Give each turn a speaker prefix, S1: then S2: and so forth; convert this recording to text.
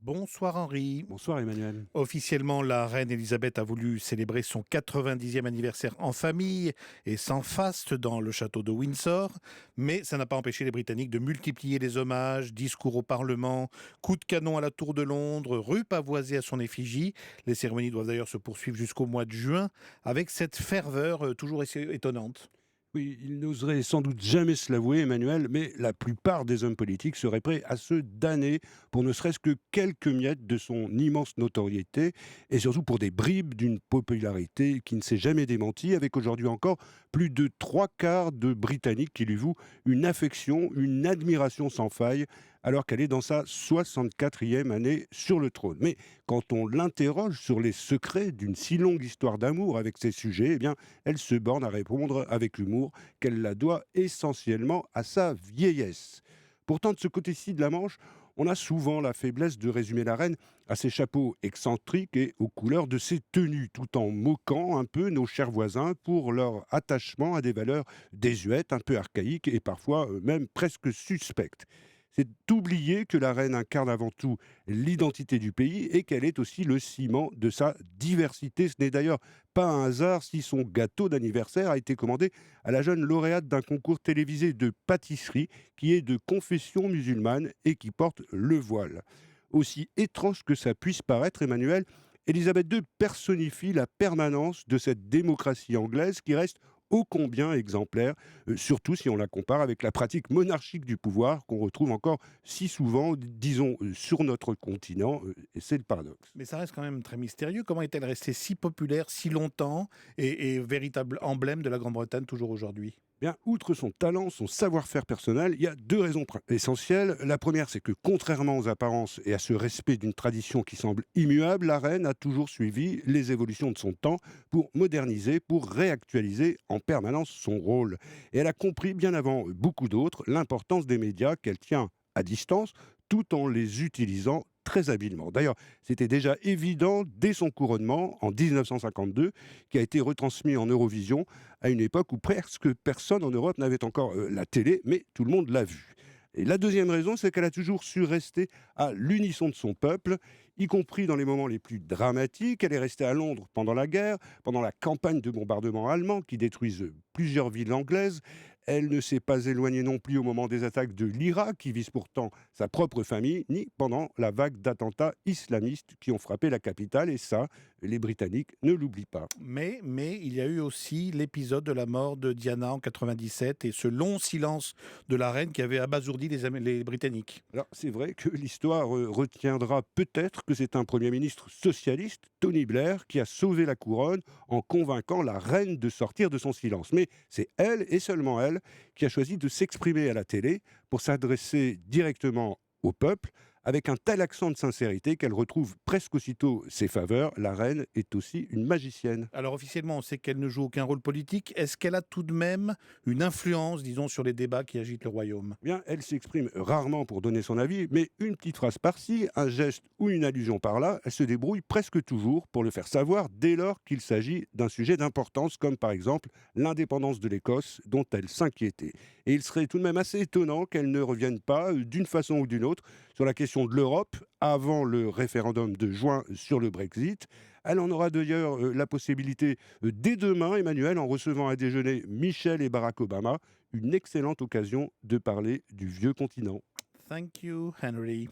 S1: Bonsoir Henri.
S2: Bonsoir Emmanuel.
S1: Officiellement, la reine Elisabeth a voulu célébrer son 90e anniversaire en famille et sans faste dans le château de Windsor. Mais ça n'a pas empêché les Britanniques de multiplier les hommages, discours au Parlement, coups de canon à la Tour de Londres, rue pavoisée à son effigie. Les cérémonies doivent d'ailleurs se poursuivre jusqu'au mois de juin avec cette ferveur toujours étonnante.
S2: Oui, il n'oserait sans doute jamais se l'avouer, Emmanuel, mais la plupart des hommes politiques seraient prêts à se damner pour ne serait-ce que quelques miettes de son immense notoriété et surtout pour des bribes d'une popularité qui ne s'est jamais démentie, avec aujourd'hui encore plus de trois quarts de Britanniques qui lui vouent une affection, une admiration sans faille, alors qu'elle est dans sa 64e année sur le trône. Mais quand on l'interroge sur les secrets d'une si longue histoire d'amour avec ces sujets, eh bien, elle se borne à répondre avec humour qu'elle la doit essentiellement à sa vieillesse. Pourtant, de ce côté-ci de la Manche, on a souvent la faiblesse de résumer la reine à ses chapeaux excentriques et aux couleurs de ses tenues, tout en moquant un peu nos chers voisins pour leur attachement à des valeurs désuètes, un peu archaïques et parfois même presque suspectes. C'est d'oublier que la reine incarne avant tout l'identité du pays et qu'elle est aussi le ciment de sa diversité. Ce n'est d'ailleurs pas un hasard si son gâteau d'anniversaire a été commandé à la jeune lauréate d'un concours télévisé de pâtisserie qui est de confession musulmane et qui porte le voile. Aussi étrange que ça puisse paraître, Emmanuel, Élisabeth II personnifie la permanence de cette démocratie anglaise qui reste ô combien exemplaire, surtout si on la compare avec la pratique monarchique du pouvoir qu'on retrouve encore si souvent, disons, sur notre continent, et c'est le paradoxe.
S1: Mais ça reste quand même très mystérieux. Comment est-elle restée si populaire si longtemps et véritable emblème de la Grande-Bretagne toujours aujourd'hui?
S2: Bien, outre son talent, son savoir-faire personnel, il y a deux raisons essentielles. La première, c'est que contrairement aux apparences et à ce respect d'une tradition qui semble immuable, la reine a toujours suivi les évolutions de son temps pour moderniser, pour réactualiser en permanence son rôle. Et elle a compris, bien avant beaucoup d'autres, l'importance des médias qu'elle tient à distance, tout en les utilisant très habilement. D'ailleurs, c'était déjà évident dès son couronnement en 1952, qui a été retransmis en Eurovision à une époque où presque personne en Europe n'avait encore la télé, mais tout le monde l'a vu. Et la deuxième raison, c'est qu'elle a toujours su rester à l'unisson de son peuple, y compris dans les moments les plus dramatiques. Elle est restée à Londres pendant la guerre, pendant la campagne de bombardement allemand qui détruisent plusieurs villes anglaises. Elle ne s'est pas éloignée non plus au moment des attaques de l'Irak, qui visent pourtant sa propre famille, ni pendant la vague d'attentats islamistes qui ont frappé la capitale. Et ça, les Britanniques ne l'oublient pas.
S1: Mais il y a eu aussi l'épisode de la mort de Diana en 97 et ce long silence de la reine qui avait abasourdi les Britanniques.
S2: Alors, c'est vrai que l'histoire retiendra peut-être que c'est un Premier ministre socialiste, Tony Blair, qui a sauvé la couronne en convainquant la reine de sortir de son silence. Mais c'est elle, et seulement elle, qui a choisi de s'exprimer à la télé pour s'adresser directement au peuple, avec un tel accent de sincérité qu'elle retrouve presque aussitôt ses faveurs. La reine est aussi une magicienne.
S1: Alors officiellement, on sait qu'elle ne joue aucun rôle politique. Est-ce qu'elle a tout de même une influence, disons, sur les débats qui agitent le royaume?
S2: Bien, elle s'exprime rarement pour donner son avis, mais une petite phrase par-ci, un geste ou une allusion par-là, elle se débrouille presque toujours pour le faire savoir dès lors qu'il s'agit d'un sujet d'importance, comme par exemple l'indépendance de l'Écosse, dont elle s'inquiétait. Et il serait tout de même assez étonnant qu'elle ne revienne pas, d'une façon ou d'une autre, sur la question de l'Europe, avant le référendum de juin sur le Brexit. Elle en aura d'ailleurs la possibilité dès demain, Emmanuel, en recevant à déjeuner Michel et Barack Obama, une excellente occasion de parler du vieux continent.
S1: Thank you, Henry.